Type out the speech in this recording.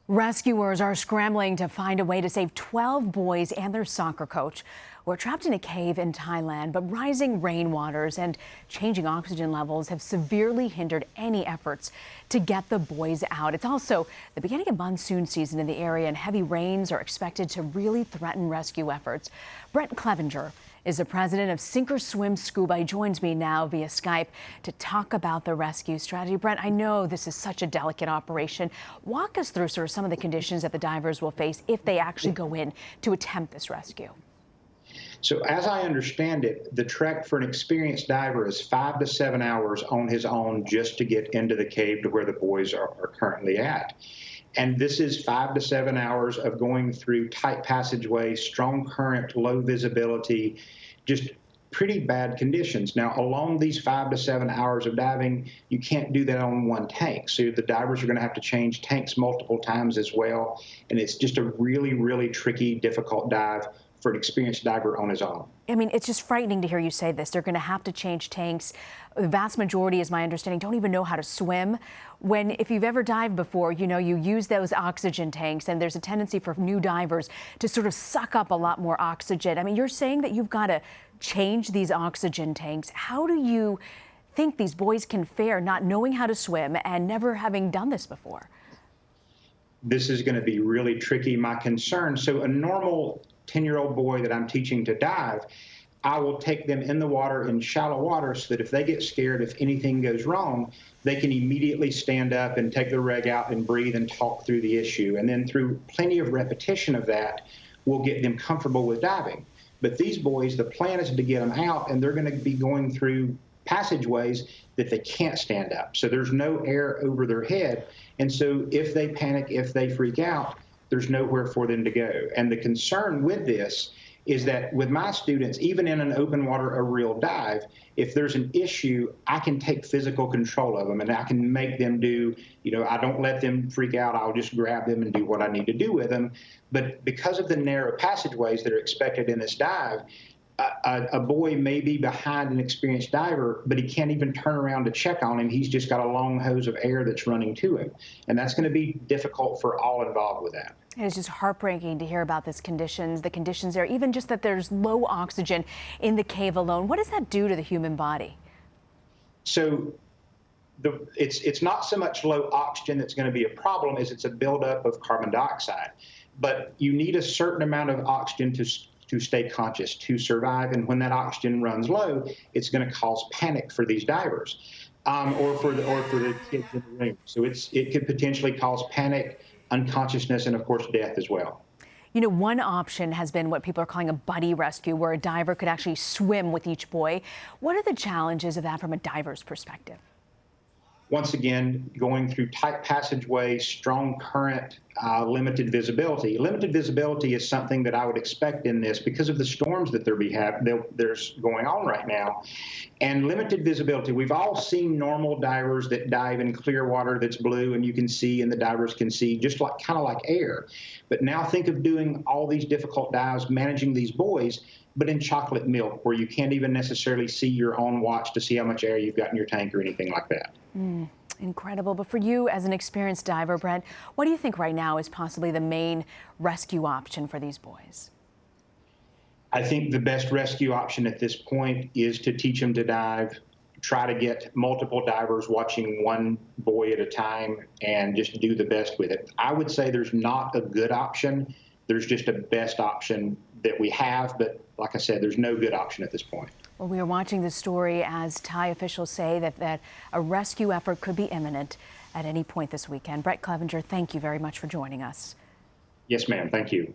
Rescuers are scrambling to find a way to save 12 boys and their soccer coach who are trapped in a cave in Thailand. But rising rainwaters and changing oxygen levels have severely hindered any efforts to get the boys out. It's also the beginning of monsoon season in the area, and heavy rains are expected to really threaten rescue efforts. Brent Clevenger is the president of Swim Scuba. He joins me now via Skype to talk about the rescue strategy. Brent, I know this is such a delicate operation. Walk us through sort of some of the conditions that the divers will face if they actually go in to attempt this rescue. So as I understand it, the trek for an experienced diver is 5 to 7 hours on his own just to get into the cave to where the boys are currently at. And this is 5 to 7 hours of going through tight passageways, strong current, low visibility, just pretty bad conditions. Now, along these 5 to 7 hours of diving, you can't do that on one tank. So the divers are going to have to change tanks multiple times as well. And it's just a really, really tricky, difficult dive for an experienced diver on his own. I mean, it's just frightening to hear you say this. They're going to have to change tanks. The vast majority, is my understanding, don't even know how to swim. If you've ever dived before, you know, you use those oxygen tanks, and there's a tendency for new divers to sort of suck up a lot more oxygen. I mean, you're saying that you've got to change these oxygen tanks. How do you think these boys can fare not knowing how to swim and never having done this before? This is going to be really tricky. My concern, so a normal 10-year-old boy that I'm teaching to dive, I will take them in the water in shallow water so that if they get scared, if anything goes wrong, they can immediately stand up and take the rig out and breathe and talk through the issue. And then through plenty of repetition of that, we'll get them comfortable with diving. But these boys, the plan is to get them out, and they're going to be going through passageways that they can't stand up. So there's no air over their head. And so if they panic, if they freak out, there's nowhere for them to go. And the concern with this is that with my students, even in an open water, a real dive, if there's an issue, I can take physical control of them, and I can make them do, you know, I don't let them freak out. I'll just grab them and do what I need to do with them. But because of the narrow passageways that are expected in this dive, a boy may be behind an experienced diver, but he can't even turn around to check on him. He's just got a long hose of air that's running to him. And that's going to be difficult for all involved with that. It's just heartbreaking to hear about the conditions there, even just that there's low oxygen in the cave alone. What does that do to the human body? So it's not so much low oxygen that's going to be a problem as it's a buildup of carbon dioxide. But you need a certain amount of oxygen to stay conscious, to survive. And when that oxygen runs low, it's going to cause panic for these divers, or for the kids in the room. So it could potentially cause panic, unconsciousness, and of course death as well. You know, one option has been what people are calling a buddy rescue, where a diver could actually swim with each boy. What are the challenges of that from a diver's perspective? Once again, going through tight passageways, strong current, limited visibility. Limited visibility is something that I would expect in this because of the storms that there's going on right now. And limited visibility, we've all seen normal divers that dive in clear water that's blue and you can see and the divers can see, just like kind of like air. But now think of doing all these difficult dives, managing these boys, but in chocolate milk, where you can't even necessarily see your own watch to see how much air you've got in your tank or anything like that. Incredible. But for you as an experienced diver, Brent, what do you think right now is possibly the main rescue option for these boys? I think the best rescue option at this point is to teach them to dive, try to get multiple divers watching one boy at a time, and just do the best with it. I would say there's not a good option. There's just a best option that we have, but like I said, there's no good option at this point. Well, we are watching this story as Thai officials say that a rescue effort could be imminent at any point this weekend. Brent Clevenger, thank you very much for joining us. Yes, ma'am. Thank you.